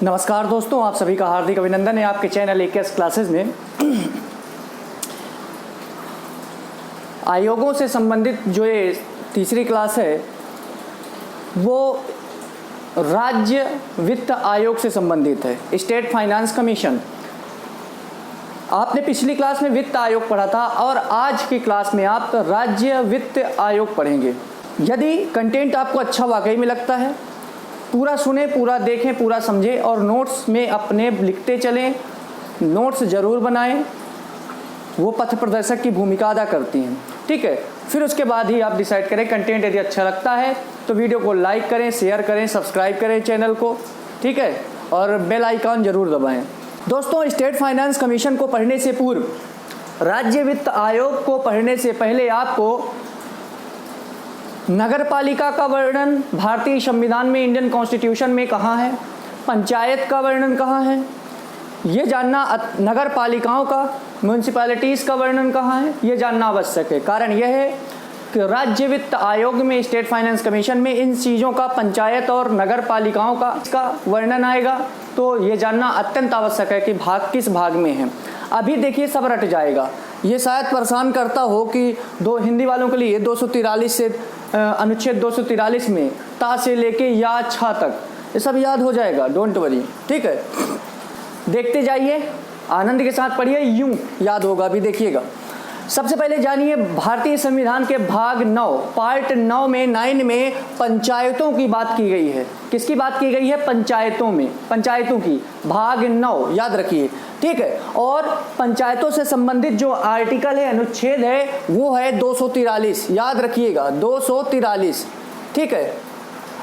नमस्कार दोस्तों, आप सभी का हार्दिक अभिनंदन है आपके चैनल एकेएस क्लासेस में। आयोगों से संबंधित जो ये तीसरी क्लास है वो राज्य वित्त आयोग से संबंधित है, स्टेट फाइनेंस कमीशन। आपने पिछली क्लास में वित्त आयोग पढ़ा था और आज की क्लास में आप राज्य वित्त आयोग पढ़ेंगे। यदि कंटेंट आपको अच्छा वाकई में लगता है, पूरा सुने, पूरा देखें, पूरा समझें और नोट्स में अपने लिखते चलें, नोट्स ज़रूर बनाएं। वो पथ प्रदर्शक की भूमिका अदा करती हैं, ठीक है। फिर उसके बाद ही आप डिसाइड करें। कंटेंट यदि अच्छा लगता है तो वीडियो को लाइक करें, शेयर करें, सब्सक्राइब करें चैनल को, ठीक है, और बेल आइकॉन ज़रूर दबाएं। दोस्तों, स्टेट फाइनेंस कमीशन को पढ़ने से पूर्व, राज्य वित्त आयोग को पढ़ने से पहले आपको नगरपालिका का वर्णन भारतीय संविधान में, इंडियन कॉन्स्टिट्यूशन में कहाँ है, पंचायत का वर्णन कहाँ है, ये जानना, नगर पालिकाओं का, म्यूनसिपैलिटीज़ का वर्णन कहाँ है, ये जानना आवश्यक है। कारण यह है कि राज्य वित्त आयोग में, स्टेट फाइनेंस कमीशन में इन चीज़ों का, पंचायत और नगर पालिकाओं का इसका वर्णन आएगा, तो ये जानना अत्यंत आवश्यक है कि भाग किस भाग में है। अभी देखिए सब रट जाएगा। ये शायद परेशान करता हो कि हिंदी वालों के लिए 243 से अनुच्छेद 243 में ता से लेके या छा तक ये सब याद हो जाएगा, डोंट वरी, ठीक है। देखते जाइए, आनंद के साथ पढ़िए, यूं याद होगा। अभी देखिएगा, सबसे पहले जानिए भारतीय संविधान के भाग 9 पार्ट 9 में 9 में पंचायतों की बात की गई है। किसकी बात की गई है? पंचायतों में, पंचायतों की, भाग 9 याद रखिए, ठीक है। और पंचायतों से संबंधित जो आर्टिकल है, अनुच्छेद है, वो है 243, याद रखिएगा, 243, ठीक है।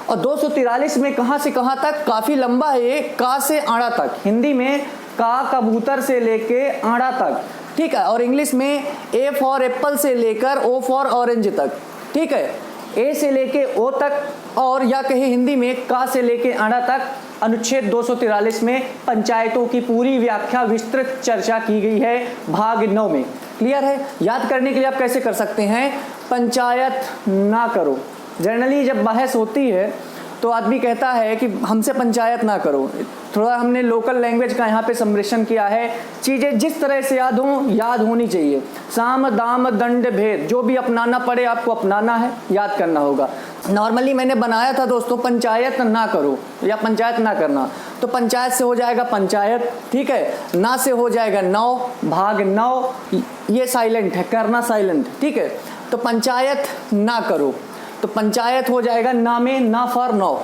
और 243 में कहाँ से कहाँ तक? काफ़ी लंबा है ये, का से आड़ा तक, हिंदी में का कबूतर से लेके आड़ा तक, ठीक है। और इंग्लिश में ए फॉर एप्पल से लेकर ओ फॉर ऑरेंज तक, ठीक है, ए से लेके ओ तक, और या कहे हिंदी में का से लेके आड़ा तक। अनुच्छेद 243 में पंचायतों की पूरी व्याख्या, विस्तृत चर्चा की गई है भाग 9 में। क्लियर है? याद करने के लिए आप कैसे कर सकते हैं? पंचायत ना करो। जनरली जब बहस होती है तो आदमी कहता है कि हमसे पंचायत ना करो। थोड़ा हमने लोकल लैंग्वेज का यहाँ पे सम्मिश्रण किया है। चीज़ें जिस तरह से याद हों, याद होनी चाहिए। साम दाम दंड भेद, जो भी अपनाना पड़े आपको अपनाना है, याद करना होगा। नॉर्मली मैंने बनाया था दोस्तों, पंचायत ना करो या पंचायत ना करना, तो पंचायत से हो जाएगा पंचायत, ठीक है, ना से हो जाएगा 9, भाग 9, ये साइलेंट है, करना साइलेंट, ठीक है। तो पंचायत ना करो, तो पंचायत हो जाएगा ना में, ना फॉर 9,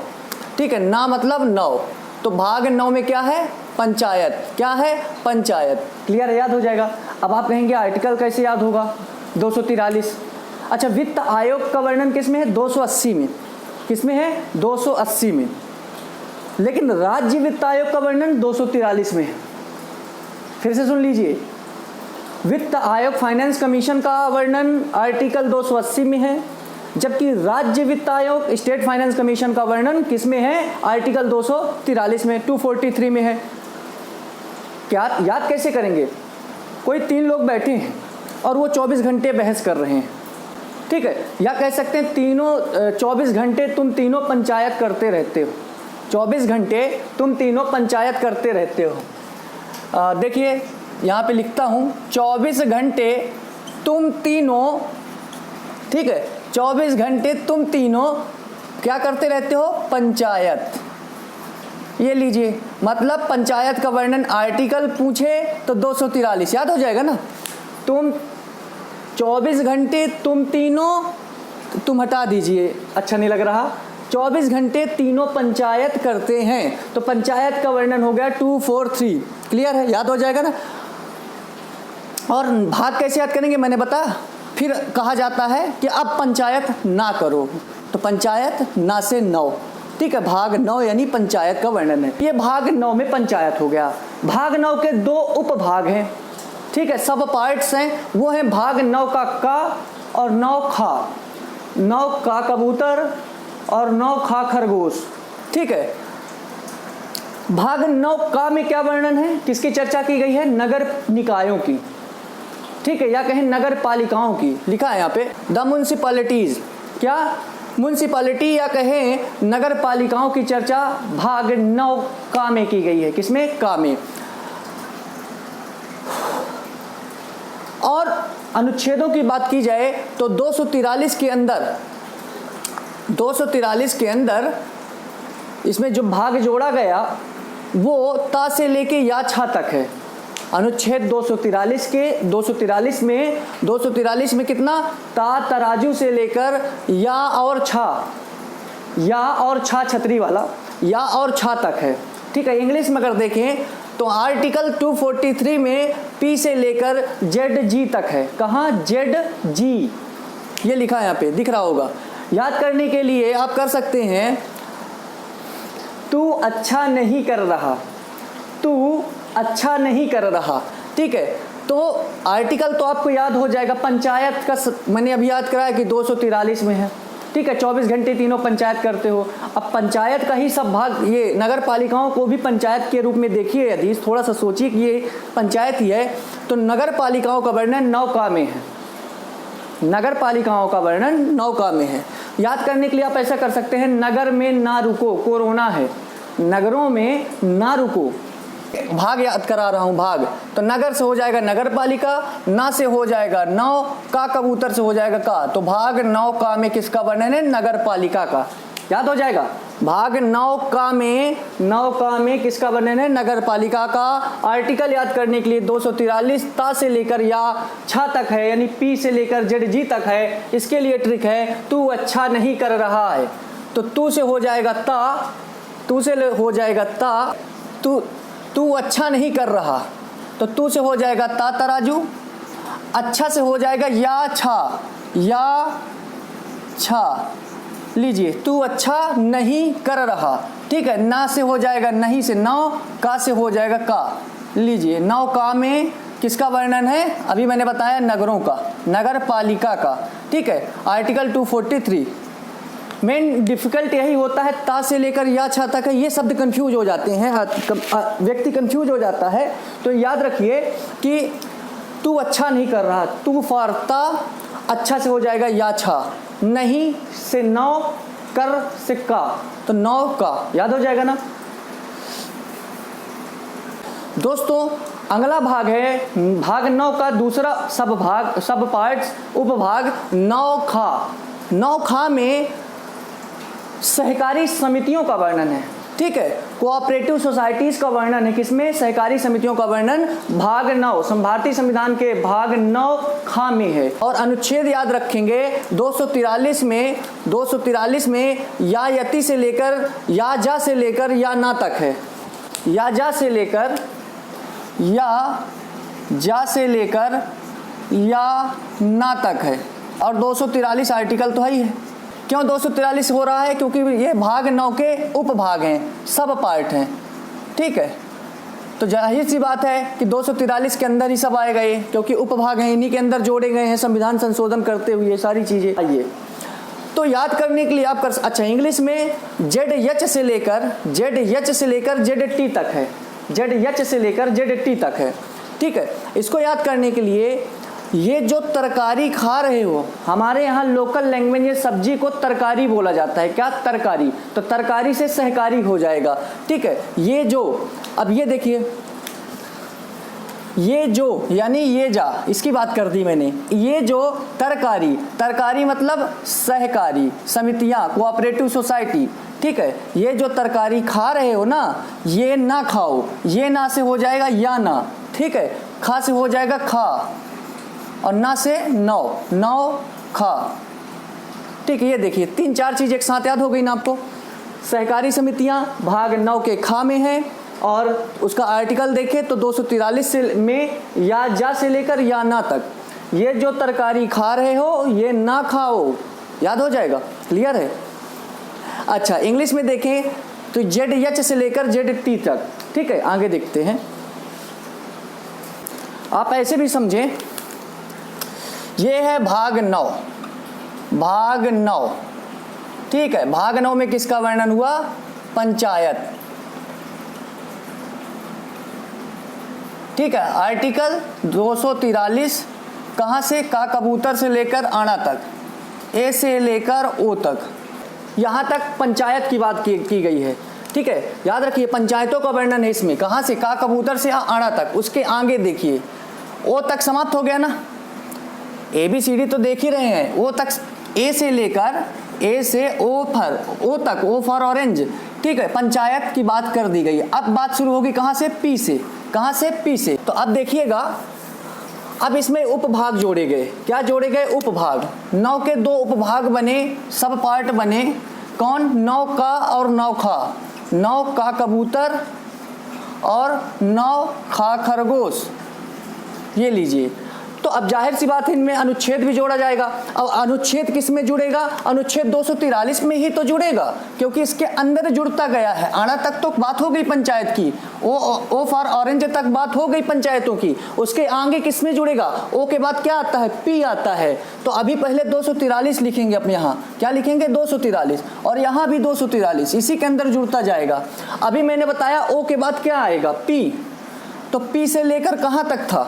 ठीक है, ना मतलब 9, तो भाग 9 में क्या है? पंचायत। क्या है? पंचायत। क्लियर है? याद हो जाएगा। अब आप कहेंगे आर्टिकल कैसे याद होगा? 243। अच्छा, वित्त आयोग का वर्णन किस में है? 280 में। किस में है? 280 में। लेकिन राज्य वित्त आयोग का वर्णन 243 में है। फिर से सुन लीजिए, वित्त आयोग, फाइनेंस कमीशन का वर्णन आर्टिकल 280 में है, जबकि राज्य वित्त आयोग, स्टेट फाइनेंस कमीशन का वर्णन किस में है? आर्टिकल 243 में, 243 में है। क्या याद कैसे करेंगे? कोई 3 लोग बैठे हैं और वो 24 घंटे बहस कर रहे हैं, ठीक है, या कह सकते हैं तीनों 24 घंटे तुम तीनों पंचायत करते रहते हो। 24 घंटे तुम तीनों पंचायत करते रहते हो। देखिए यहाँ पे लिखता हूँ, 24 घंटे तुम तीनों, ठीक है, 24 घंटे तुम तीनों क्या करते रहते हो? पंचायत। ये लीजिए, मतलब पंचायत का वर्णन आर्टिकल पूछे तो 243 याद हो जाएगा ना। तुम 24 घंटे तुम तीनों, तुम हटा दीजिए, अच्छा नहीं लग रहा। 24 घंटे तीनों पंचायत करते हैं, तो पंचायत का वर्णन हो गया 243। क्लियर है? याद हो जाएगा ना। और भाग कैसे याद करेंगे मैंने बताया। फिर कहा जाता है कि अब पंचायत ना करो, तो पंचायत ना से 9, ठीक है, भाग 9 यानी पंचायत का वर्णन है। ये भाग 9 में पंचायत हो गया। भाग 9 के 2 उपभाग हैं, ठीक है, सब पार्ट्स हैं। वो हैं भाग 9 का और 9 खा, 9 का कबूतर और 9 खा खरगोश, ठीक है। भाग 9 का में क्या वर्णन है? किसकी चर्चा की गई है? नगर निकायों की, ठीक है, या कहें नगर पालिकाओं की। लिखा है यहाँ पे द म्युनिसिपैलिटीज, क्या? म्युनिसिपैलिटी या कहें नगर पालिकाओं की चर्चा भाग 9 का में की गई है। किसमें? का में। और अनुच्छेदों की बात की जाए तो 243 के अंदर इसमें जो भाग जोड़ा गया वो ता से लेके या छा तक है। अनुच्छेद 243 में कितना? ता तराजू से लेकर या और छा छतरी वाला या और छा तक है। ठीक है। इंग्लिश में अगर देखें तो आर्टिकल 243 में पी से लेकर जेड जी तक है। कहाँ? जेड जी, ये लिखा है यहाँ पे, दिख रहा होगा। याद करने के लिए आप कर सकते हैं, तू अच्छा नहीं कर रहा, तू अच्छा नहीं कर रहा। ठीक है। तो आर्टिकल तो आपको याद हो जाएगा। पंचायत का मैंने अभी याद कराया कि 243 में है। ठीक है। 24 घंटे तीनों पंचायत करते हो। अब पंचायत का ही सब भाग, ये नगर पालिकाओं को भी पंचायत के रूप में देखिए। यदि थोड़ा सा सोचिए कि ये पंचायत ही है, तो नगर पालिकाओं का वर्णन 9 का में है। नगर पालिकाओं का वर्णन 9 का में है। याद करने के लिए आप ऐसा कर सकते हैं, नगर में ना रुको, कोरोना है, नगरों में ना रुको। भाग याद करा रहा हूं, भाग तो नगर से हो जाएगा नगर पालिका, ना से हो जाएगा नौ, का कबूतर से हो जाएगा का। तो भाग 9 का में किसका वर्णन है? नगर पालिका का। याद हो जाएगा। भाग 9 का में किसका वर्णन है? नगर पालिका का। आर्टिकल याद करने के लिए 243 ता से लेकर या छा तक है, यानी पी से लेकर जेड जी तक है। इसके लिए ट्रिक है, तू अच्छा नहीं कर रहा है, तो तू से हो जाएगा ता, तू से हो जाएगा ता, तू अच्छा नहीं कर रहा, तो तू से हो जाएगा ता तराजू। अच्छा से हो जाएगा या छा, लीजिए, तू अच्छा नहीं कर रहा। ठीक है। ना से हो जाएगा नहीं से नौ, का से हो जाएगा का। लीजिए, 9 का में किसका वर्णन है? अभी मैंने बताया नगरों का, नगर पालिका का। ठीक है। आर्टिकल 243। मेन डिफिकल्ट यही होता है, ता से लेकर या छा तक है, ये शब्द कंफ्यूज हो जाते हैं, व्यक्ति कंफ्यूज हो जाता है। तो याद रखिए कि तू अच्छा नहीं कर रहा, तू फॉर ता, अच्छा से हो जाएगा या छा, नहीं से नौ, कर से का, तो 9 का। याद हो जाएगा ना दोस्तों। अगला भाग है भाग 9 का दूसरा सब पार्ट्स, उपभाग 9 खा। 9 खा में सहकारी समितियों का वर्णन है। ठीक है। कोऑपरेटिव सोसाइटीज का वर्णन है। किसमें? सहकारी समितियों का वर्णन भाग 9, भारतीय संविधान के भाग 9 खा में है। और अनुच्छेद याद रखेंगे 243 में या यति से लेकर या जा से लेकर या ना तक है। या जा से लेकर या ना तक है। और 243 आर्टिकल तो है ही है। क्यों 243 हो रहा है? क्योंकि ये भाग 9 के उपभाग हैं, सब पार्ट हैं। ठीक है। तो जाहिर सी बात है कि 243 के अंदर ही सब आएगा ये, क्योंकि उपभाग हैं, इन्हीं के अंदर जोड़े गए हैं संविधान संशोधन करते हुए सारी चीजें। आइए, तो याद करने के लिए आप कर, अच्छा, इंग्लिश में जेड एच से लेकर जेड टी तक है। जेड एच से लेकर जेड टी तक है। ठीक है। इसको याद करने के लिए, ये जो तरकारी खा रहे हो, हमारे यहाँ लोकल लैंग्वेज में सब्जी को तरकारी बोला जाता है। क्या? तरकारी। तो तरकारी से सहकारी हो जाएगा। ठीक है। ये जो, अब ये देखिए, ये जो यानी ये जा, इसकी बात कर दी मैंने। ये जो तरकारी मतलब सहकारी समितियां, कोऑपरेटिव सोसाइटी। ठीक है। ये जो तरकारी खा रहे हो ना, ये ना खाओ, ये ना से हो जाएगा या ना। ठीक है। खा से हो जाएगा खा, और ना से नौ खा। ठीक है। ये देखिए 3-4 चीज एक साथ याद हो गई ना आपको। सहकारी समितियां भाग 9 के खा में है, और उसका आर्टिकल देखें तो 243 में या जा से लेकर या ना तक। ये जो तरकारी खा रहे हो ये ना खाओ। याद हो जाएगा। क्लियर है? अच्छा, इंग्लिश में देखें तो जेड एच से लेकर जेड टी तक। ठीक है। आगे देखते हैं। आप ऐसे भी समझें, ये है भाग 9। ठीक है। भाग 9 में किसका वर्णन हुआ? पंचायत। ठीक है। आर्टिकल 243 कहां से? का कबूतर से लेकर आना तक, ए से लेकर ओ तक। यहाँ तक पंचायत की बात की गई है, ठीक है। याद रखिए पंचायतों का वर्णन है इसमें, कहाँ से, का कबूतर से आड़ा तक। उसके आगे देखिए ओ तक समाप्त हो गया ना, ए बी सी डी तो देख ही रहे हैं, ओ तक, ए से लेकर, ए से ओ तक, ओ फॉर ऑरेंज, ठीक है। पंचायत की बात कर दी गई। अब बात शुरू होगी कहाँ से, पी से। कहाँ से, पी से। तो अब देखिएगा, अब इसमें उपभाग जोड़े गए। क्या जोड़े गए, उपभाग। 9 के 2 उपभाग बने, सब पार्ट बने। कौन, 9 का और 9 खा, 9 का कबूतर और 9 खा खरगोश, ये लीजिए। तो अब जाहिर सी बात है इनमें अनुच्छेद भी जोड़ा जाएगा। अब अनुच्छेद किस में जुड़ेगा, अनुच्छेद 243 में ही तो जुड़ेगा, क्योंकि इसके अंदर जुड़ता गया है। आड़ा तक तो बात हो गई पंचायत की, ओ फॉर ऑरेंज तक बात हो गई पंचायतों की। उसके आगे किस में जुड़ेगा, ओ के बाद क्या आता है, पी आता है। तो अभी पहले 243 लिखेंगे अपने यहाँ, क्या लिखेंगे, 243, और यहाँ भी 243, इसी के अंदर जुड़ता जाएगा। अभी मैंने बताया ओ के बाद क्या आएगा, पी। तो पी से लेकर कहाँ तक था,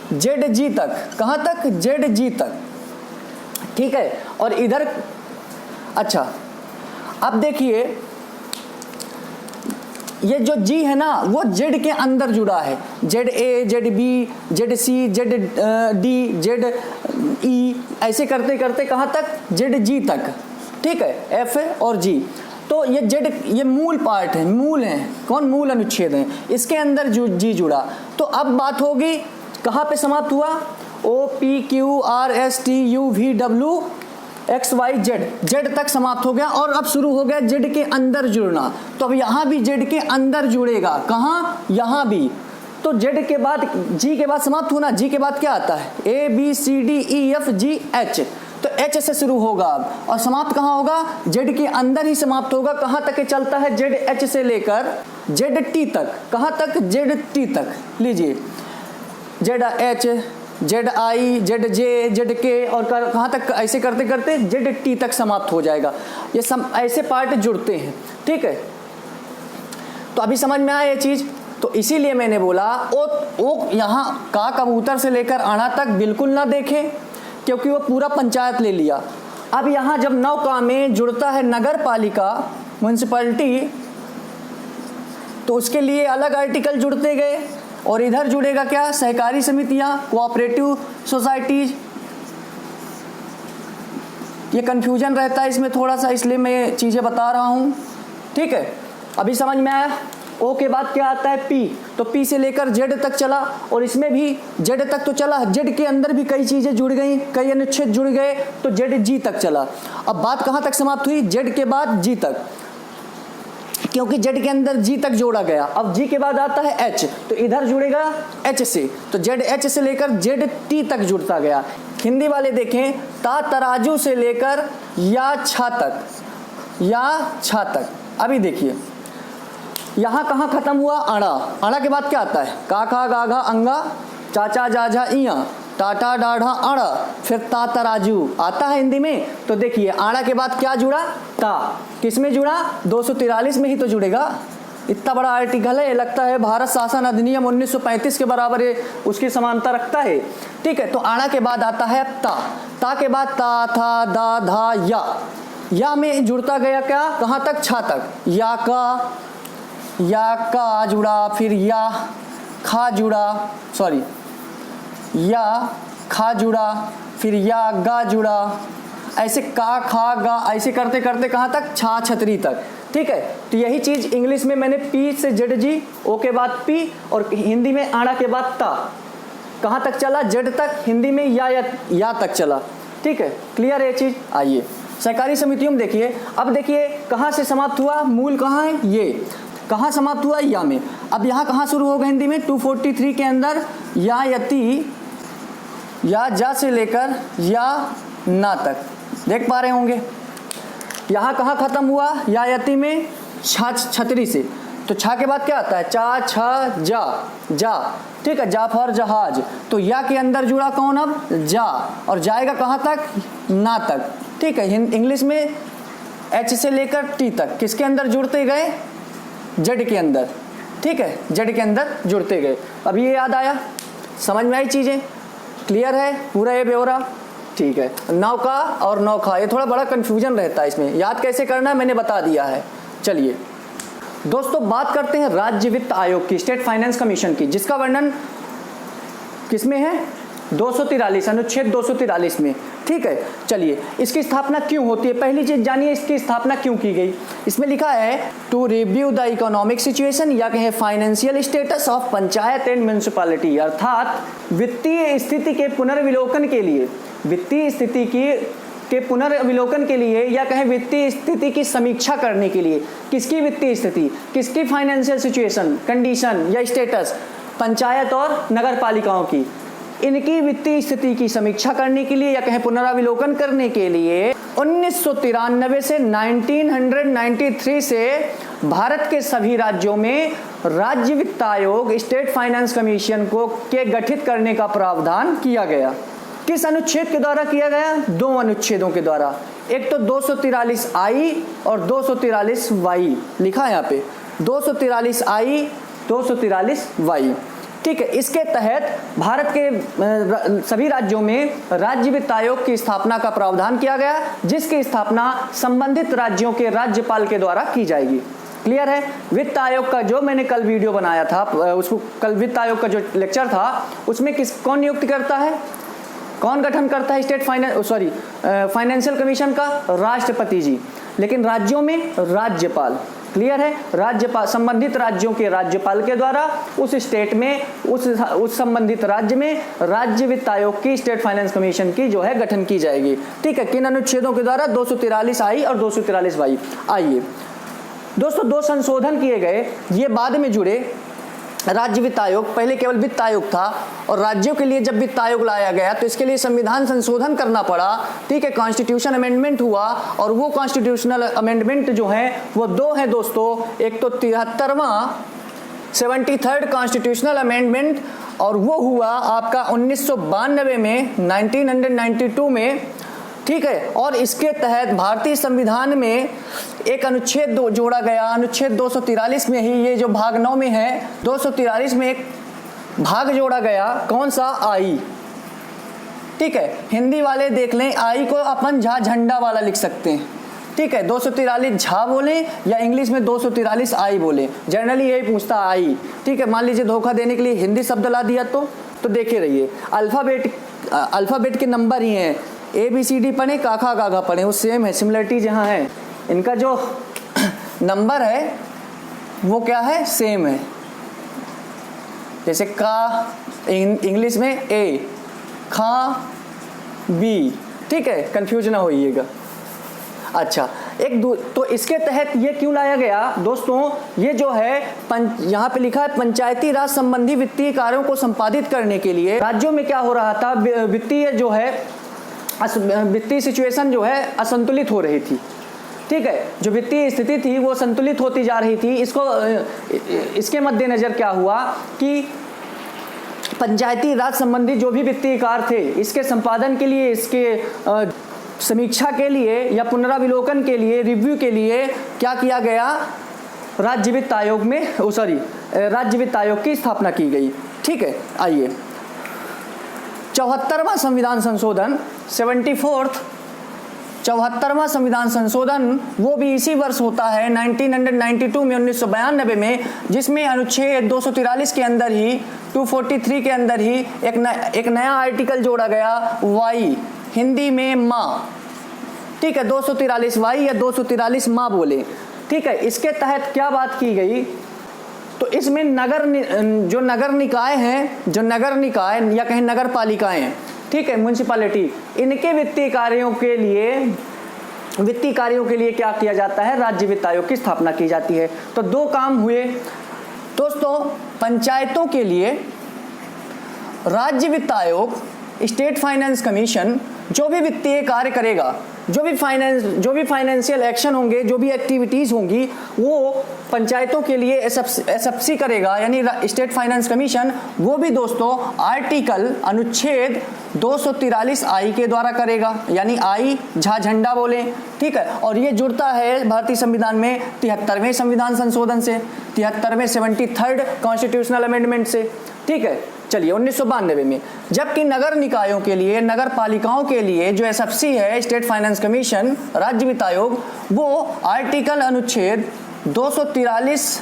जेड जी तक। कहाँ तक, जेड जी तक, ठीक है। और इधर, अच्छा अब देखिए ये जो जी है ना, वो जेड के अंदर जुड़ा है। Z A, Z B, Z C, Z D, Z E, ऐसे करते करते कहाँ तक, जेड जी तक, ठीक है। एफ और जी, तो ये जेड, ये मूल पार्ट है, मूल है। कौन, मूल अनुच्छेद है, इसके अंदर जी जुड़ा। तो अब बात होगी कहाँ पे समाप्त हुआ, O P Q R S T U V W X Y Z, Z तक समाप्त हो गया। और अब शुरू हो गया जेड के अंदर जुड़ना। तो अब यहाँ भी जेड के अंदर जुड़ेगा, कहाँ, यहाँ भी। तो जेड के बाद, जी के बाद समाप्त होना, जी के बाद क्या आता है, A B C D E F G H. तो एच से शुरू होगा अब, और समाप्त कहाँ होगा, जेड के अंदर ही समाप्त होगा। कहाँ तक चलता है, जेड एच से लेकर जेड टी तक। कहाँ तक, जेड टी तक। लीजिए Z H, Z I, Z J, Z के, और कहाँ तक, ऐसे करते करते जेड टी तक समाप्त हो जाएगा। ये सब ऐसे पार्ट जुड़ते हैं, ठीक है। तो अभी समझ में आया ये चीज़। तो इसीलिए मैंने बोला ओ यहाँ का कबूतर से लेकर आना तक बिल्कुल ना देखें, क्योंकि वो पूरा पंचायत ले लिया। अब यहाँ जब 9 का में जुड़ता है नगर पालिका, म्यूनसिपैलिटी, तो उसके लिए अलग आर्टिकल जुड़ते गए। और इधर जुड़ेगा क्या, सहकारी समितियां, कोऑपरेटिव सोसाइटीज। ये कंफ्यूजन रहता है इसमें थोड़ा सा, इसलिए मैं चीज़ें बता रहा हूँ, ठीक है। अभी समझ में आया। ओ के बाद क्या आता है, पी। तो पी से लेकर जेड तक चला, और इसमें भी जेड तक तो चला, जेड के अंदर भी कई चीज़ें जुड़ गई, कई अनुच्छेद जुड़ गए, तो जेड जी तक चला। अब बात कहाँ तक समाप्त हुई, जेड के बाद जी तक, क्योंकि जेड के अंदर जी तक जोड़ा गया। अब जी के बाद आता है एच, तो इधर जुड़ेगा एच से, तो जेड एच से लेकर जेड टी तक जुड़ता गया। हिंदी वाले देखें, ता तराजू से लेकर या छा तक, या छा तक। अभी देखिए यहाँ कहाँ खत्म हुआ, आड़ा। आड़ा के बाद क्या आता है, का खा गा घा अंगा, चाचा जा झा इया, टाटा डाढ़ा आड़ा, फिर ता तराजू आता है हिंदी में। तो देखिए आड़ा के बाद क्या जुड़ा, ता। किस में जुड़ा, 243 में ही तो जुड़ेगा। इतना बड़ा आर्टिकल है, लगता है भारत शासन अधिनियम 1935 के बराबर है, उसकी समानता रखता है, ठीक है। तो आड़ा के बाद आता है ता। ता के बाद ता, था, दा, धा, या में जुड़ता गया क्या, कहाँ तक, छा तक। या का जुड़ा, फिर या खा जुड़ा, सॉरी, या खा जुड़ा, फिर या गा जुड़ा, ऐसे का खा गा, ऐसे करते करते कहाँ तक, छा छतरी तक, ठीक है। तो यही चीज़ इंग्लिश में मैंने पी से जेड जी, ओ के बाद पी, और हिंदी में आड़ा के बाद ता। कहाँ तक चला, जेड तक, हिंदी में या तक चला, ठीक है। क्लियर है ये चीज़। आइए सहकारी समितियों में देखिए। अब देखिए कहाँ से समाप्त हुआ, मूल कहाँ है, ये कहाँ समाप्त हुआ, या में। अब यहाँ कहाँ शुरू होगा हिंदी में, 243 के अंदर या यति, या जा से लेकर या ना तक, देख पा रहे होंगे। यहाँ कहाँ खत्म हुआ, या यति में, छा छतरी से। तो छा के बाद क्या आता है, चा छा जा, ठीक है, जा फॉर जहाज। तो या के अंदर जुड़ा कौन, अब जा, और जाएगा कहाँ तक, ना तक, ठीक है। इंग्लिश में एच से लेकर टी तक किसके अंदर जुड़ते गए, जेड के अंदर, ठीक है, जेड के अंदर जुड़ते गए। अब ये याद आया, समझ में आई चीज़ें, क्लियर है पूरा ये ब्यौरा। ठीक है, नौका और नौखा, ये थोड़ा बड़ा कन्फ्यूजन रहता है इसमें, याद कैसे करना है मैंने बता दिया है। चलिए दोस्तों बात करते हैं राज्य वित्त आयोग की, स्टेट फाइनेंस कमीशन की, जिसका वर्णन किसमें है, 243 अनुच्छेद 243 में। ठीक है, चलिए इसकी स्थापना क्यों होती है, पहली चीज जानिए इसकी स्थापना क्यों की गई। इसमें लिखा है to review the economic situation या कहें financial status of panchayat and municipality, अर्थात वित्तीय स्थिति के पुनर्विलोकन के लिए, वित्तीय स्थिति के पुनर्विलोकन के लिए या कहें वित्तीय स्थिति की समीक्षा करने के लिए। किसकी वित्तीय स्थिति, किसकी फाइनेंशियल सिचुएशन, कंडीशन या स्टेटस, पंचायत और नगर पालिकाओं की, इनकी वित्तीय स्थिति की समीक्षा करने के लिए या कहें पुनराविलोकन करने के लिए 1993 से 1993 से भारत के सभी राज्यों में राज्य वित्त आयोग, स्टेट फाइनेंस कमीशन को के गठित करने का प्रावधान किया गया। किस अनुच्छेद के द्वारा किया गया, 2 अनुच्छेदों के द्वारा, एक तो 243I और 243Y लिखा है यहाँ पे, 243I 243Y। ठीक है, इसके तहत भारत के सभी राज्यों में राज्य वित्त आयोग की स्थापना का प्रावधान किया गया, जिसकी स्थापना संबंधित राज्यों के राज्यपाल के द्वारा की जाएगी। क्लियर है। वित्त आयोग का जो मैंने कल वीडियो बनाया था, उसको कल वित्त आयोग का जो लेक्चर था उसमें कौन नियुक्त करता है, कौन गठन करता है स्टेट फाइनेंशियल कमीशन का, राष्ट्रपति जी, लेकिन राज्यों में राज्यपाल। क्लियर है, राज्यपाल, संबंधित राज्यों के राज्यपाल के द्वारा उस स्टेट में उस संबंधित राज्य में राज्य वित्त आयोग की, स्टेट फाइनेंस कमीशन की जो है गठन की जाएगी। ठीक है, किन अनुच्छेदों के द्वारा, 243I और 243Y। आइए दोस्तों, 2 संशोधन किए गए, ये बाद में जुड़े। राज्य वित्त आयोग, पहले केवल वित्त आयोग था और राज्यों के लिए जब वित्त आयोग लाया गया तो इसके लिए संविधान संशोधन करना पड़ा। ठीक है, कॉन्स्टिट्यूशन अमेंडमेंट हुआ और वो कॉन्स्टिट्यूशनल अमेंडमेंट जो है वो 2 हैं दोस्तों, एक तो 73वां 73rd कॉन्स्टिट्यूशनल अमेंडमेंट और वो हुआ आपका 1992 में, 1992 में। ठीक है, और इसके तहत भारतीय संविधान में एक अनुच्छेद जोड़ा गया, अनुच्छेद 243 में ही, ये जो भाग 9 में है, 243 में एक भाग जोड़ा गया, कौन सा, आई। ठीक है, हिंदी वाले देख लें, आई को अपन झा झंडा वाला लिख सकते हैं। ठीक है, 243 झा बोले या इंग्लिश में 243 आई बोले, जनरली यही पूछता आई। ठीक है, मान लीजिए धोखा देने के लिए हिंदी शब्द ला दिया तो देखे रहिए, अल्फाबेट के नंबर ही हैं, ABCD पढ़े, काखा गाघा पढ़े, वो सेम है, सिमिलरिटी जहाँ है, इनका जो नंबर है वो क्या है, सेम है। जैसे का इंग्लिश में A, खा B। ठीक है, कंफ्यूज ना होइएगा। अच्छा, तो इसके तहत ये क्यों लाया गया दोस्तों, ये जो है यहाँ पे लिखा है पंचायती राज संबंधी वित्तीय कार्यों को संपादित करने के लिए राज्यों में क्या हो रहा था, वित्तीय जो है वित्तीय सिचुएशन जो है असंतुलित हो रही थी। ठीक है, जो वित्तीय स्थिति थी वो संतुलित होती जा रही थी। इसके मद्देनजर क्या हुआ कि पंचायती राज संबंधी जो भी वित्तीय कार्य थे, इसके संपादन के लिए, इसके समीक्षा के लिए या पुनराविलोकन के लिए, रिव्यू के लिए क्या किया गया, राज्य वित्त आयोग में राज्य वित्त आयोग की स्थापना की गई। ठीक है, आइए 74वां संविधान संशोधन, 74वां संविधान संशोधन वो भी इसी वर्ष होता है 1992 में, 1992 में, जिसमें अनुच्छेद 243 के अंदर ही, 243 के अंदर ही एक नया आर्टिकल जोड़ा गया, वाई, हिंदी में माँ। ठीक है, 243Y या 243 माँ बोले। ठीक है, इसके तहत क्या बात की गई, तो इसमें जो नगर निकाय हैं, जो नगर निकाय या कहीं नगर पालिकाएं, ठीक है, म्युनिसिपैलिटी, इनके वित्तीय कार्यों के लिए क्या किया जाता है, राज्य वित्त आयोग की स्थापना की जाती है। तो 2 काम हुए दोस्तों। पंचायतों के लिए राज्य वित्त आयोग, स्टेट फाइनेंस कमीशन जो भी वित्तीय कार्य करेगा, जो भी फाइनेंशियल एक्शन होंगे, जो भी एक्टिविटीज होंगी, वो पंचायतों के लिए SFC करेगा, यानी स्टेट फाइनेंस कमीशन। वो भी दोस्तों आर्टिकल अनुच्छेद 243I के द्वारा करेगा, यानी आई झा झंडा बोले। ठीक है, और ये जुड़ता है भारतीय संविधान में 73वें संविधान संशोधन से, 73वें 73rd कॉन्स्टिट्यूशनल अमेंडमेंट से। ठीक है, चलिए 1992 में, जबकि नगर निकायों के लिए, नगर पालिकाओं के लिए जो एसएफसी है, स्टेट फाइनेंस कमीशन, राज्य वित्त आयोग, वो आर्टिकल अनुच्छेद 243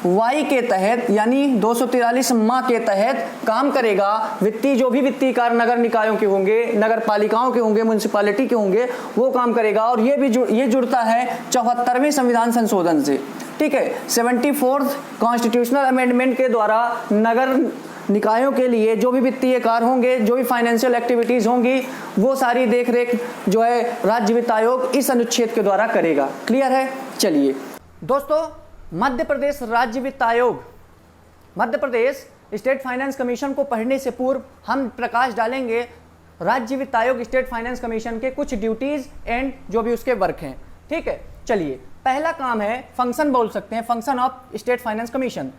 वाई के तहत यानी 243 माह के तहत काम करेगा। वित्तीय जो भी वित्तीय कार्य नगर निकायों के होंगे, नगर पालिकाओं के होंगे, म्युनिसिपैलिटी के होंगे, वो काम करेगा। और ये जुड़ता है 74वें संविधान संशोधन से, ठीक है। 74th कॉन्स्टिट्यूशनल अमेंडमेंट के द्वारा नगर निकायों के लिए जो भी वित्तीय कार्य होंगे, जो भी फाइनेंशियल एक्टिविटीज होंगी, वो सारी देखरेख जो है राज्य वित्त आयोग इस अनुच्छेद के द्वारा करेगा। क्लियर है? चलिए दोस्तों, मध्य प्रदेश राज्य वित्त आयोग, Madhya Pradesh state finance commission को पढ़ने से पूर्व हम प्रकाश डालेंगे राज्य वित्त आयोग स्टेट फाइनेंस कमीशन के कुछ ड्यूटीज एंड जो भी उसके वर्क हैं, ठीक है। चलिए, पहला काम है, फंक्शन बोल सकते हैं, function of state finance commission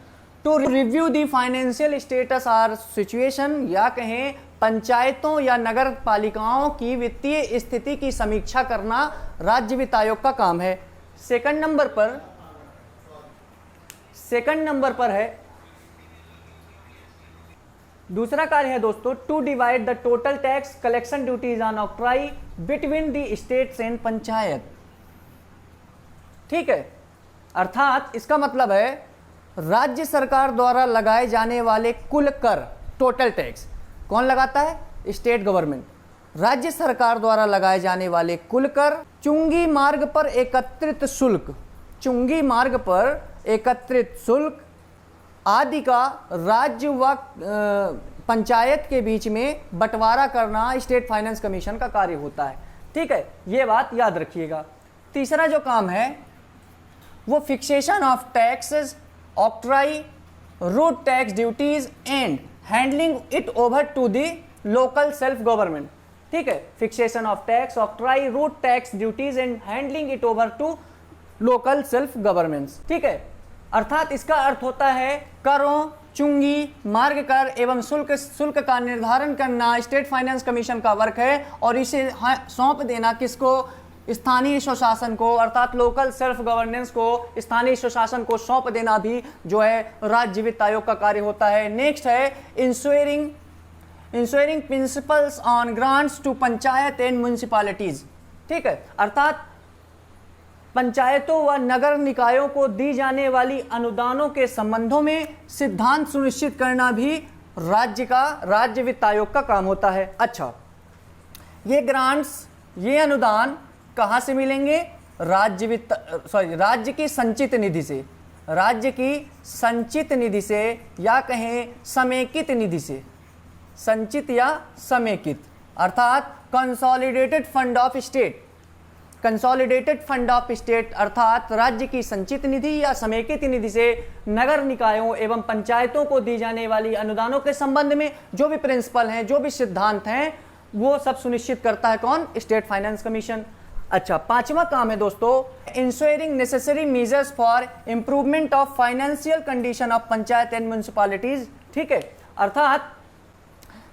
to review the financial status or situation, या कहें पंचायतों या नगर पालिकाओं की वित्तीय स्थिति की समीक्षा करना राज्य वित्त आयोग का काम है। सेकंड नंबर पर है, दूसरा कार्य है दोस्तों, to divide the total tax collection duties on octroi between the states and panchayat, ठीक है। अर्थात इसका मतलब है राज्य सरकार द्वारा लगाए जाने वाले कुल कर, टोटल टैक्स कौन लगाता है? State government. राज्य सरकार द्वारा लगाए जाने वाले कुल कर, चुंगी मार्ग पर एकत्रित शुल्क, चुंगी मार्ग पर एकत्रित शुल्क आदि का राज्य व पंचायत के बीच में बंटवारा करना स्टेट फाइनेंस कमीशन का कार्य होता है, ठीक है। ये बात याद रखिएगा। तीसरा जो काम है वो fixation of taxes, octroi, route tax duties and handling it over to the local self government, ठीक है। Fixation of tax, octroi, route tax duties and handling it over to local self governments, ठीक है। अर्थात इसका अर्थ होता है करों, चुंगी, मार्ग कर एवं शुल्क का निर्धारण करना स्टेट फाइनेंस कमीशन का वर्क है, और इसे सौंप देना किसको? स्थानीय स्वशासन को, अर्थात लोकल सेल्फ गवर्नेंस को, स्थानीय स्वशासन को सौंप देना भी जो है राज्य वित्त आयोग का कार्य होता है। नेक्स्ट है ensuring principles on grants to panchayat and municipalities, ठीक है। अर्थात पंचायतों व नगर निकायों को दी जाने वाली अनुदानों के संबंधों में सिद्धांत सुनिश्चित करना भी राज्य वित्त आयोग का काम होता है। अच्छा, ये ग्रांट्स, ये अनुदान कहां से मिलेंगे? राज्य की संचित निधि से, राज्य की संचित निधि से, या कहें समेकित निधि से, संचित या समेकित, अर्थात consolidated fund of state, consolidated fund of state, अर्थात राज्य की संचित निधि या समेकित निधि से नगर निकायों एवं पंचायतों को दी जाने वाली अनुदानों के संबंध में जो भी प्रिंसिपल हैं, जो भी सिद्धांत हैं, वो सब सुनिश्चित करता है कौन? State finance commission. अच्छा, पांचवा काम है दोस्तों, ensuring necessary measures for improvement of financial condition of panchayat and municipalities, ठीक है। अर्थात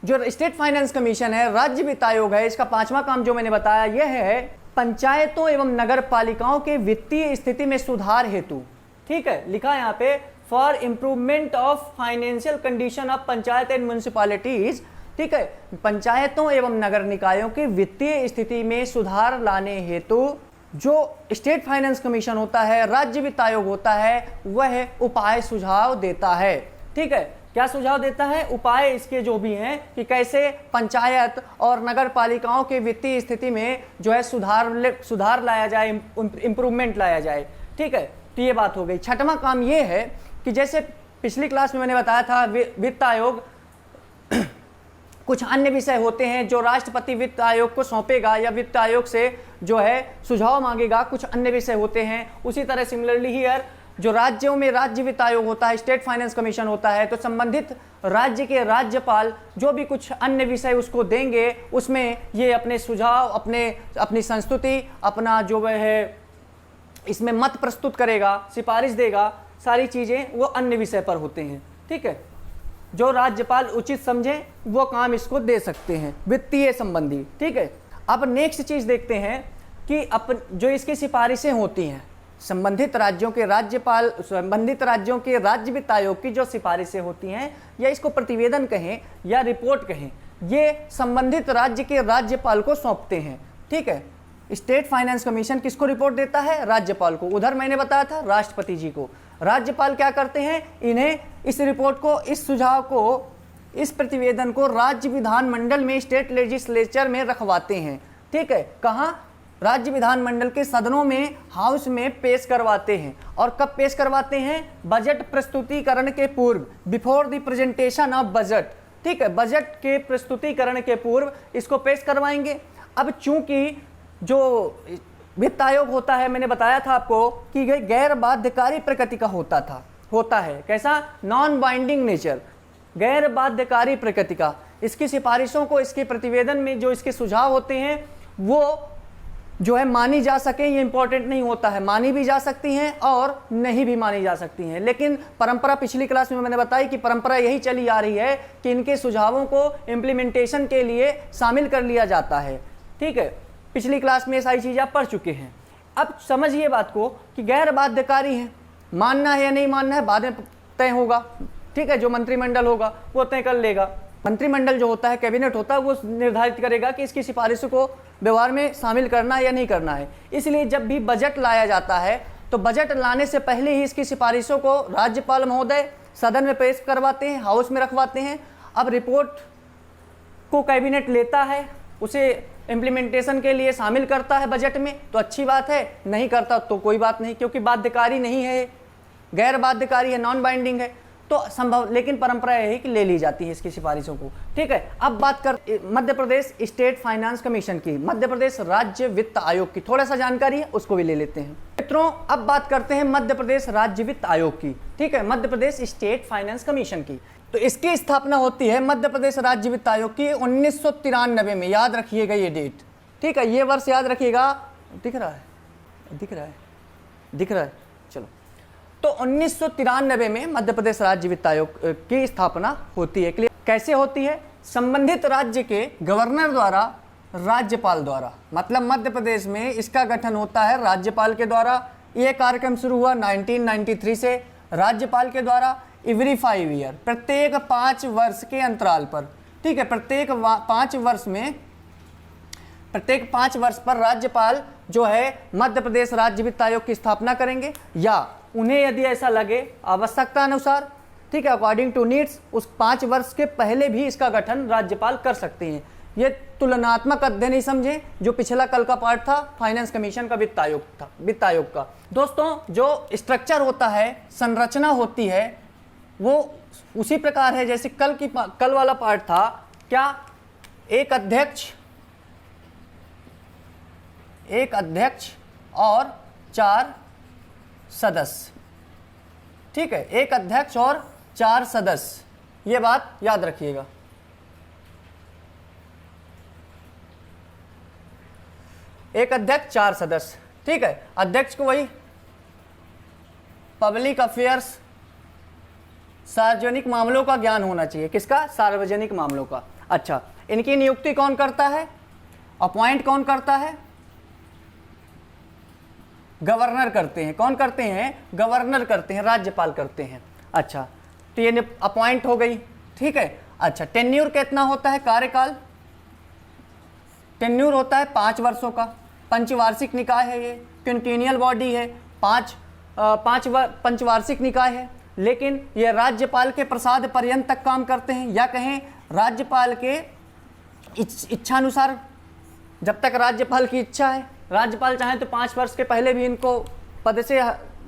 जो स्टेट फाइनेंस कमीशन है, राज्य वित्त आयोग है, इसका पांचवा काम जो मैंने बताया यह है पंचायतों एवं नगर पालिकाओं के वित्तीय स्थिति में सुधार हेतु, ठीक है, लिखा है यहाँ पे for improvement of financial condition of panchayat and municipalities, ठीक है। पंचायतों एवं नगर निकायों की वित्तीय स्थिति में सुधार लाने हेतु जो स्टेट फाइनेंस कमीशन होता है, राज्य वित्त आयोग होता है, वह उपाय सुझाव देता है, ठीक है। क्या सुझाव देता है? उपाय इसके जो भी हैं कि कैसे पंचायत और नगर पालिकाओं के वित्तीय स्थिति में जो है सुधार लाया जाए, इंप्रूवमेंट लाया जाए, ठीक है। तो ये बात हो गई। छठवां काम ये है कि जैसे पिछली क्लास में मैंने बताया था, वित्त आयोग कुछ अन्य विषय होते हैं जो राष्ट्रपति वित्त आयोग को सौंपेगा या वित्त आयोग से जो है सुझाव मांगेगा, कुछ अन्य विषय होते हैं। उसी तरह सिमिलरली हियर जो राज्यों में राज्य वित्त आयोग होता है, स्टेट फाइनेंस कमीशन होता है, तो संबंधित राज्य के राज्यपाल जो भी कुछ अन्य विषय उसको देंगे, उसमें ये अपने सुझाव, अपनी संस्तुति, अपना जो वह है इसमें मत प्रस्तुत करेगा, सिफारिश देगा, सारी चीज़ें वो अन्य विषय पर होते हैं, ठीक है। जो राज्यपाल उचित समझे वो काम इसको दे सकते हैं वित्तीय संबंधी, ठीक है। अब नेक्स्ट चीज़ देखते हैं कि जो इसकी सिफारिशें होती हैं, संबंधित राज्यों के राज्यपाल, संबंधित राज्यों के राज्य वित्त आयोग की जो सिफारिशें होती हैं, या इसको प्रतिवेदन कहें या रिपोर्ट कहें, ये संबंधित राज्य के राज्यपाल को सौंपते हैं। ठीक है, स्टेट फाइनेंस कमीशन किसको रिपोर्ट देता है? राज्यपाल को। उधर मैंने बताया था राष्ट्रपति जी को। राज्यपाल क्या करते हैं? इन्हें इस रिपोर्ट को, इस सुझाव को, इस प्रतिवेदन को राज्य विधानमंडल में, स्टेट लेजिस्लेचर में रखवाते हैं। ठीक है, कहाँ? राज्य विधानमंडल के सदनों में, हाउस में पेश करवाते हैं। और कब पेश करवाते हैं? बजट प्रस्तुतिकरण के पूर्व, before the presentation of budget. ठीक है, बजट के प्रस्तुतिकरण के पूर्व इसको पेश करवाएंगे। अब चूंकि जो वित्त आयोग होता है, मैंने बताया था आपको कि गैर बाध्यकारी प्रकृति का होता है। कैसा? नॉन बाइंडिंग नेचर, गैर बाध्यकारी प्रकृति का। इसकी सिफारिशों को, इसके प्रतिवेदन में जो इसके सुझाव होते हैं वो जो है मानी जा सके, ये इंपॉर्टेंट नहीं होता है। मानी भी जा सकती हैं और नहीं भी मानी जा सकती हैं, लेकिन परंपरा, पिछली क्लास में मैंने बताई कि परंपरा यही चली आ रही है कि इनके सुझावों को इम्प्लीमेंटेशन के लिए शामिल कर लिया जाता है। ठीक है, पिछली क्लास में ये सारी चीज़ें आप पढ़ चुके हैं। अब समझिए बात को कि गैर बाध्यकारी है, मानना है या नहीं मानना है बाद में तय होगा। ठीक है, जो मंत्रिमंडल होगा वो तय कर लेगा। मंत्रिमंडल जो होता है, कैबिनेट होता है, वो निर्धारित करेगा कि इसकी सिफारिशों को व्यवहार में शामिल करना है या नहीं करना है। इसलिए जब भी बजट लाया जाता है तो बजट लाने से पहले ही इसकी सिफारिशों को राज्यपाल महोदय सदन में पेश करवाते हैं, हाउस में रखवाते हैं। अब रिपोर्ट को कैबिनेट लेता है, उसे इम्प्लीमेंटेशन के लिए शामिल करता है बजट में, तो अच्छी बात है। नहीं करता तो कोई बात नहीं, क्योंकि बाध्यकारी नहीं है, गैर बाध्यकारी है, नॉन बाइंडिंग है, तो संभव, लेकिन परंपरा यही कि ले ली जाती है इसकी सिफारिशों को। ठीक है, अब बात कर Madhya Pradesh state finance commission की, मध्य प्रदेश राज्य वित्त आयोग की। थोड़ा सा जानकारी है, उसको भी ले लेते हैं मित्रों। अब बात करते हैं मध्य प्रदेश राज्य वित्त आयोग की। ठीक है, Madhya Pradesh state finance commission की। तो इसकी स्थापना होती है मध्य प्रदेश राज्य वित्त आयोग की 1993 में। याद रखिएगा ये डेट। ठीक है, ये वर्ष याद रखिएगा। दिख रहा है, चलो। तो 1993 में मध्य प्रदेश राज्य वित्त आयोग की स्थापना होती है। कैसे होती है? संबंधित राज्य के गवर्नर द्वारा, राज्यपाल द्वारा, मतलब मध्य प्रदेश में इसका गठन होता है राज्यपाल के द्वारा। यह कार्यक्रम शुरू हुआ 1993 से राज्यपाल के द्वारा। एवरी 5 ईयर, प्रत्येक 5 वर्ष के अंतराल पर। ठीक है, प्रत्येक 5 वर्ष पर राज्यपाल जो है मध्य प्रदेश राज्य वित्त आयोग की स्थापना करेंगे, या उन्हें यदि ऐसा लगे आवश्यकता अनुसार, ठीक है, अकॉर्डिंग टू नीड्स, उस 5 वर्ष के पहले भी इसका गठन राज्यपाल कर सकते हैं। ये तुलनात्मक अध्ययन ही समझें, जो पिछला कल का पार्ट था फाइनेंस कमीशन का, वित्त आयोग का। दोस्तों, जो स्ट्रक्चर होता है, संरचना होती है, वो उसी प्रकार है जैसे कल वाला पार्ट था। क्या? एक अध्यक्ष और 4 सदस्य। ठीक है, एक अध्यक्ष और 4 सदस्य, ये बात याद रखिएगा। एक अध्यक्ष 4 सदस्य। ठीक है, अध्यक्ष को वही पब्लिक अफेयर्स, सार्वजनिक मामलों का ज्ञान होना चाहिए। किसका? सार्वजनिक मामलों का। अच्छा, इनकी नियुक्ति कौन करता है? अपॉइंट कौन करता है? गवर्नर करते हैं। कौन करते हैं? गवर्नर करते हैं, राज्यपाल करते हैं। अच्छा, तो ये अपॉइंट हो गई। ठीक है, अच्छा, टेन्यूर कितना होता है? कार्यकाल टेन्यूर होता है 5 वर्षों का। पंचवार्षिक निकाय है, ये क्विंटेनियल बॉडी है, 5 पंचवार्षिक निकाय है। लेकिन ये राज्यपाल के प्रसाद पर्यंत तक काम करते हैं, या कहें राज्यपाल के इच्छानुसार, जब तक राज्यपाल की इच्छा है। राज्यपाल चाहे तो 5 वर्ष के पहले भी इनको पद से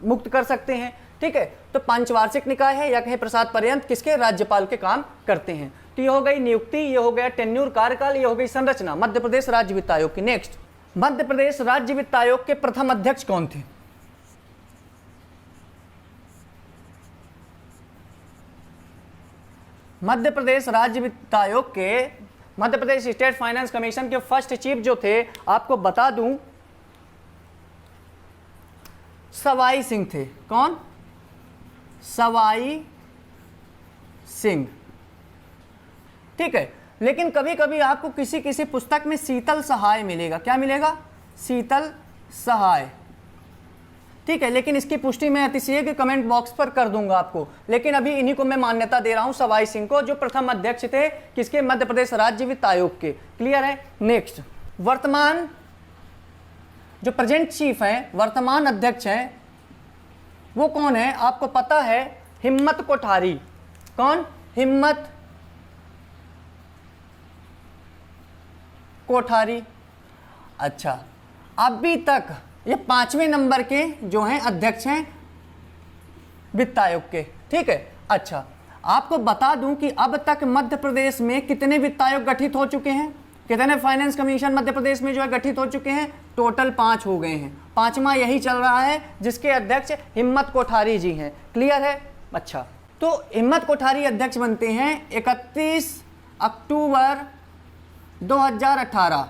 मुक्त कर सकते हैं। ठीक है, तो पंचवार्षिक निकाय है, या कहें प्रसाद पर्यंत किसके? राज्यपाल के काम करते हैं। तो ये हो गई नियुक्ति, ये हो गया टेन्यूर, कार्यकाल, ये हो गई संरचना मध्य प्रदेश राज्य वित्त आयोग की। नेक्स्ट, मध्य प्रदेश राज्य वित्त आयोग के प्रथम अध्यक्ष कौन थे? मध्य प्रदेश राज्य वित्त आयोग के, Madhya Pradesh state finance commission के फर्स्ट चीफ जो थे, आपको बता दूं, सवाई सिंह थे। कौन? सवाई सिंह। ठीक है, लेकिन कभी कभी आपको किसी किसी पुस्तक में शीतल सहाय मिलेगा। क्या मिलेगा? शीतल सहाय। ठीक है, लेकिन इसकी पुष्टि मैं अतिशय के कमेंट बॉक्स पर कर दूंगा आपको। लेकिन अभी इन्हीं को मैं मान्यता दे रहा हूं, सवाई सिंह को, जो प्रथम अध्यक्ष थे किसके, मध्य प्रदेश राज्य वित्त आयोग के। क्लियर है। नेक्स्ट, वर्तमान जो प्रेजेंट चीफ हैं, वर्तमान अध्यक्ष हैं, वो कौन है आपको पता है, हिम्मत कोठारी। कौन? हिम्मत कोठारी। अच्छा, अभी तक ये 5वें नंबर के जो हैं अध्यक्ष हैं वित्त आयोग के। ठीक है। अच्छा, आपको बता दूं कि अब तक मध्य प्रदेश में कितने वित्त आयोग गठित हो चुके हैं, कितने फाइनेंस कमीशन मध्य प्रदेश में जो है गठित हो चुके हैं? टोटल 5 हो गए हैं। 5वां यही चल रहा है, जिसके अध्यक्ष हिम्मत कोठारी जी हैं। क्लियर है। अच्छा, तो हिम्मत कोठारी अध्यक्ष बनते हैं 31 अक्टूबर 2018।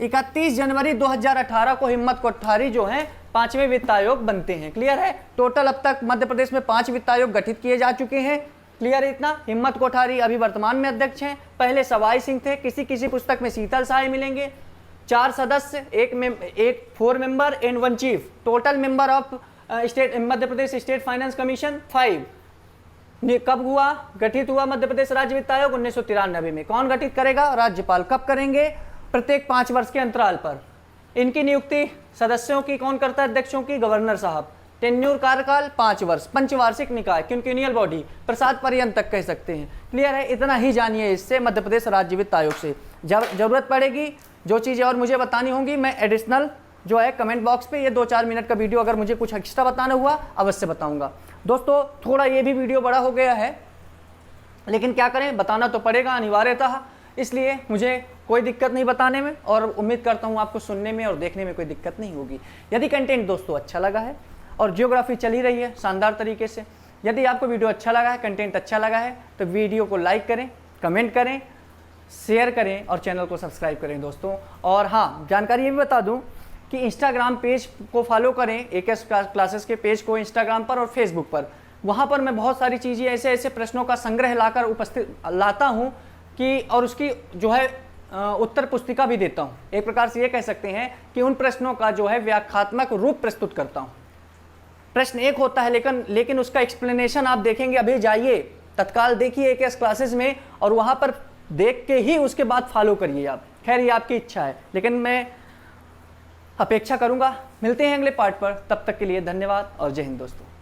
31 जनवरी 2018 को हिम्मत कोठारी जो हैं 5वें वित्त आयोग बनते हैं। क्लियर है। टोटल अब तक मध्य प्रदेश में 5 वित्त आयोग गठित किए जा चुके हैं। क्लियर है इतना। हिम्मत कोठारी अभी वर्तमान में अध्यक्ष हैं, पहले सवाई सिंह थे, किसी पुस्तक में शीतल साय मिलेंगे। 4 सदस्य, एक 4 member and 1 chief. Total member of state Madhya Pradesh state finance commission 5। कब हुआ, गठित हुआ मध्य प्रदेश राज्य वित्त आयोग? 1993 में। कौन गठित करेगा? राज्यपाल। कब करेंगे? प्रत्येक 5 वर्ष के अंतराल पर। इनकी नियुक्ति सदस्यों की कौन करता है? अध्यक्षों की गवर्नर साहब। टेन्यूर कार्यकाल 5 वर्ष। पंचवार्षिक निकाय, क्विंक्विनियल बॉडी, प्रसाद पर्यंत तक कह सकते हैं। क्लियर है। इतना ही जानिए इससे, मध्य प्रदेश राज्य वित्त आयोग से। जरूरत पड़ेगी जो चीज़ें और मुझे बतानी होंगी, मैं एडिशनल जो है कमेंट बॉक्स पे ये 2-4 मिनट का वीडियो अगर मुझे कुछ एक्स्ट्रा बताना हुआ अवश्य बताऊंगा। दोस्तों, थोड़ा ये भी वीडियो बड़ा हो गया है, लेकिन क्या करें, बताना तो पड़ेगा अनिवार्यतः, इसलिए मुझे कोई दिक्कत नहीं बताने में, और उम्मीद करता हूँ आपको सुनने में और देखने में कोई दिक्कत नहीं होगी। यदि कंटेंट दोस्तों अच्छा लगा है और जियोग्राफी चली रही है शानदार तरीके से, यदि आपको वीडियो अच्छा लगा है, कंटेंट अच्छा लगा है, तो वीडियो को लाइक करें, कमेंट करें, शेयर करें और चैनल को सब्सक्राइब करें दोस्तों। और हाँ, जानकारी ये भी बता दूँ कि इंस्टाग्राम पेज को फॉलो करें, AKS क्लासेस के पेज को इंस्टाग्राम पर और फेसबुक पर। वहाँ पर मैं बहुत सारी चीज़ें ऐसे प्रश्नों का संग्रह लाता हूँ कि, और उसकी जो है उत्तर पुस्तिका भी देता हूँ। एक प्रकार से ये कह सकते हैं कि उन प्रश्नों का जो है व्याख्यात्मक रूप प्रस्तुत करता हूँ। प्रश्न एक होता है, लेकिन उसका एक्सप्लेनेशन आप देखेंगे, अभी जाइए तत्काल देखिए AKS क्लासेस में, और वहाँ पर देख के ही उसके बाद फॉलो करिए आप। खैर, ये आपकी इच्छा है, लेकिन मैं अपेक्षा करूँगा। मिलते हैं अगले पार्ट पर, तब तक के लिए धन्यवाद और जय हिंद दोस्तों।